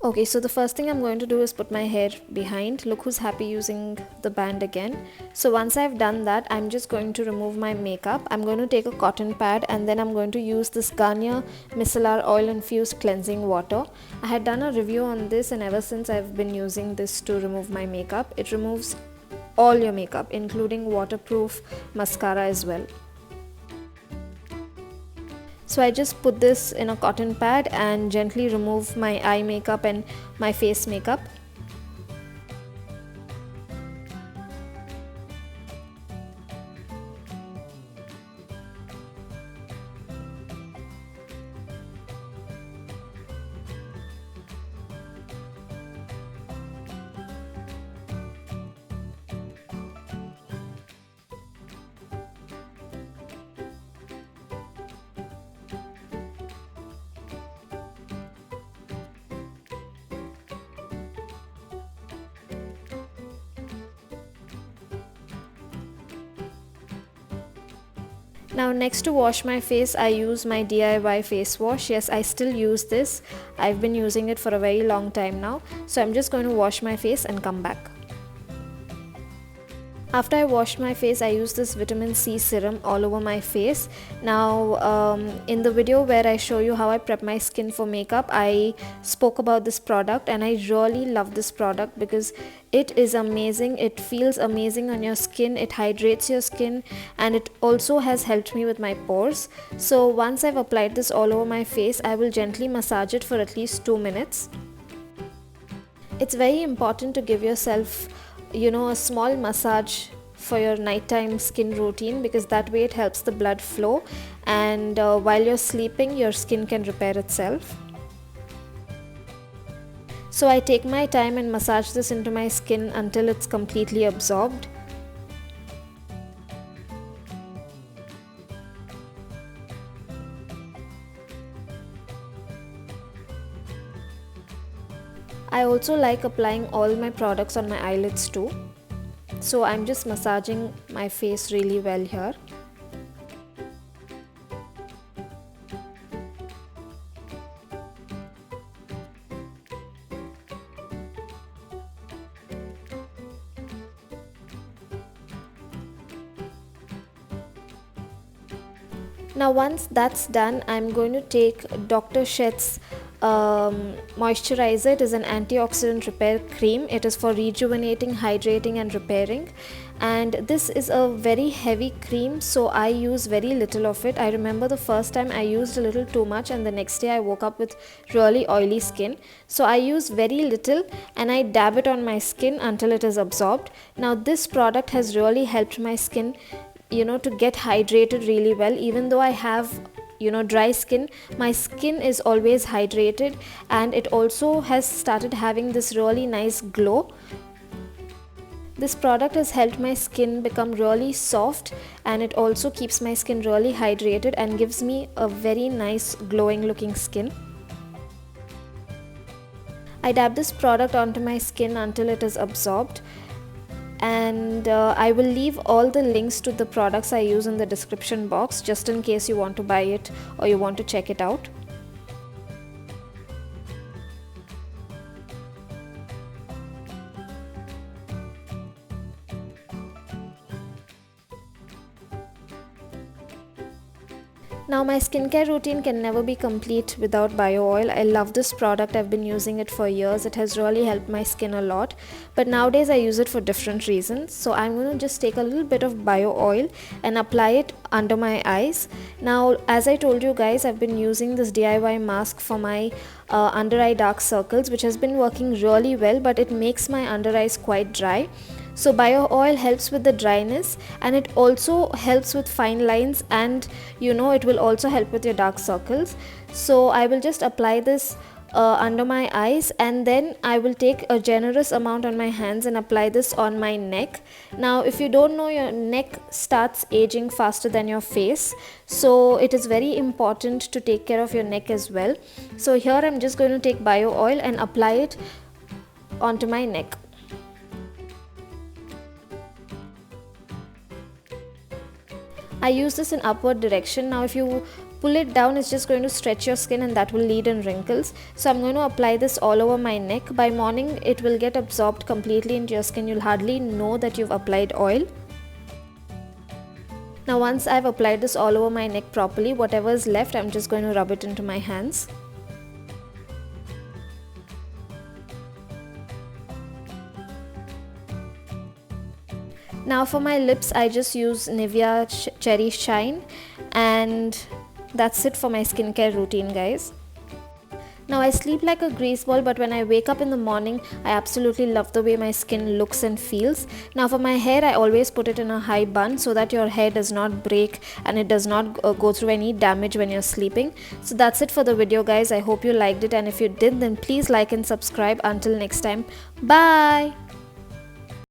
Okay, so the first thing I'm going to do is put my hair behind. Look who's happy using the band again. So once I've done that, I'm just going to remove my makeup. I'm going to take a cotton pad and then I'm going to use this Garnier Micellar Oil Infused Cleansing Water. I had done a review on this and ever since I've been using this to remove my makeup. It removes all your makeup, including waterproof mascara as well. So I just put this in a cotton pad and gently remove my eye makeup and my face makeup. Now next to wash my face, I use my DIY face wash. Yes, I still use this. I've been using it for a very long time now. So I'm just going to wash my face and come back. After I wash my face, I use this vitamin C serum all over my face. Now in the video where I show you how I prep my skin for makeup, I spoke about this product and I really love this product because it is amazing. It feels amazing on your skin, it hydrates your skin, and it also has helped me with my pores. So once I've applied this all over my face, I will gently massage it for at least 2 minutes. It's very important to give yourself a small massage for your nighttime skin routine because that way it helps the blood flow, and while you're sleeping your skin can repair itself. So I take my time and massage this into my skin until it's completely absorbed. I also like applying all my products on my eyelids too. So I'm just massaging my face really well here. Now once that's done, I'm going to take Dr. Sheth's moisturizer. It is an antioxidant repair cream. It is for rejuvenating, hydrating and repairing, and this is a very heavy cream, so I use very little of it. I remember the first time I used a little too much and the next day I woke up with really oily skin. So I use very little and I dab it on my skin until it is absorbed. Now this product has really helped my skin to get hydrated really well. Even though I have dry skin, my skin is always hydrated, and it also has started having this really nice glow. This product has helped my skin become really soft, and it also keeps my skin really hydrated and gives me a very nice glowing looking skin. I dab this product onto my skin until it is absorbed, and I will leave all the links to the products I use in the description box just in case you want to buy it or you want to check it out. Now my skincare routine can never be complete without bio oil. I love this product. I've been using it for years. It has really helped my skin a lot. But nowadays I use it for different reasons. So I'm going to just take a little bit of bio oil and apply it under my eyes. Now as I told you guys, I've been using this DIY mask for my under eye dark circles, which has been working really well, but it makes my under eyes quite dry. So bio oil helps with the dryness, and it also helps with fine lines, and it will also help with your dark circles. So I will just apply this under my eyes, and then I will take a generous amount on my hands and apply this on my neck. Now if you don't know, your neck starts aging faster than your face, so it is very important to take care of your neck as well. So here I'm just going to take bio oil and apply it onto my neck. I use this in upward direction. Now if you pull it down, it's just going to stretch your skin and that will lead in wrinkles. So I'm going to apply this all over my neck. By morning it will get absorbed completely into your skin. You'll hardly know that you've applied oil. Now once I've applied this all over my neck properly, whatever is left, I'm just going to rub it into my hands. Now for my lips, I just use Nivea Cherry Shine, and that's it for my skincare routine, guys. Now I sleep like a grease ball, but when I wake up in the morning, I absolutely love the way my skin looks and feels. Now for my hair, I always put it in a high bun so that your hair does not break and it does not go through any damage when you're sleeping. So that's it for the video, guys. I hope you liked it, and if you did, then please like and subscribe. Until next time, bye.